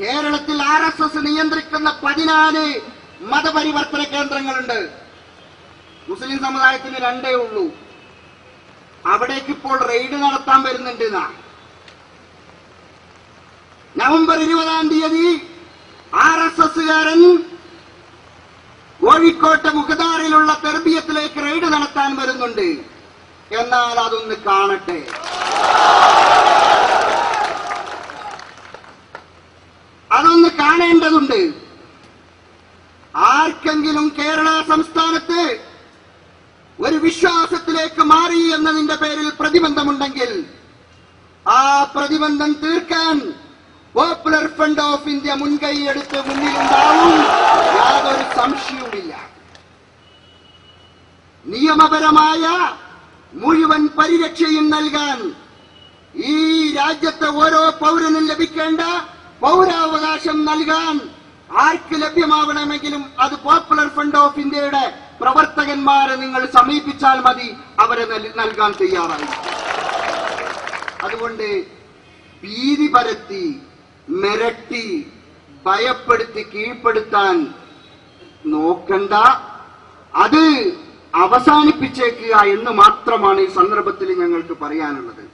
കേരളത്തിൽ RSS നിയന്ത്രിക്കുന്ന 14 മതപരിവർത്തന കേന്ദ്രങ്ങളുണ്ട്. മുസ്ലിം സമുദായത്തിന് 2 ഉള്ളൂ. അവിടേക്ക് ഇപ്പോൾ റെയ്ഡ് നടത്താൻ വരുന്നുണ്ട്. നവംബർ 20-ാം തീയതി RSSകാരൻ കോഴിക്കോട്ടെ മുഖദാറിലുള്ള തെർബിയത്തിലേക്ക് റെയ്ഡ് നടത്താൻ വരുന്നുണ്ട്. എന്നാൽ അതൊന്ന് കാണട്ടെ. അതൊന്ന് കാണേണ്ടതുണ്ട്. ആർക്കെങ്കിലും കേരള സംസ്ഥാനത്ത് ഒരു വിശ്വാസത്തിലേക്ക് മാറി എന്നതിന്റെ പേരിൽ പ്രതിബന്ധമുണ്ടെങ്കിൽ ആ പ്രതിബന്ധം തീർക്കാൻ പോപ്പുലർ ഫ്രണ്ട് ഓഫ് ഇന്ത്യ മുൻകൈയെടുത്ത് മുന്നിലുണ്ടാവും. യാതൊരു സംശയവുമില്ല. നിയമപരമായ മുഴുവൻ പരിരക്ഷയും നൽകാൻ ഈ രാജ്യത്തെ ഓരോ പൗരനും ലഭിക്കേണ്ട പൗരാവകാശം നൽകാൻ ആർക്ക് ലഭ്യമാവണമെങ്കിലും അത് പോപ്പുലർ ഫ്രണ്ട് ഓഫ് ഇന്ത്യയുടെ പ്രവർത്തകന്മാരെ നിങ്ങൾ സമീപിച്ചാൽ മതി. അവരെ നൽകാൻ തയ്യാറായി. അതുകൊണ്ട് ഭീതി പരത്തി, മിരട്ടി, ഭയപ്പെടുത്തി കീഴ്പ്പെടുത്താൻ നോക്കണ്ട. അത് അവസാനിപ്പിച്ചേക്കുക എന്ന് മാത്രമാണ് ഈ സന്ദർഭത്തിൽ ഞങ്ങൾക്ക് പറയാനുള്ളത്.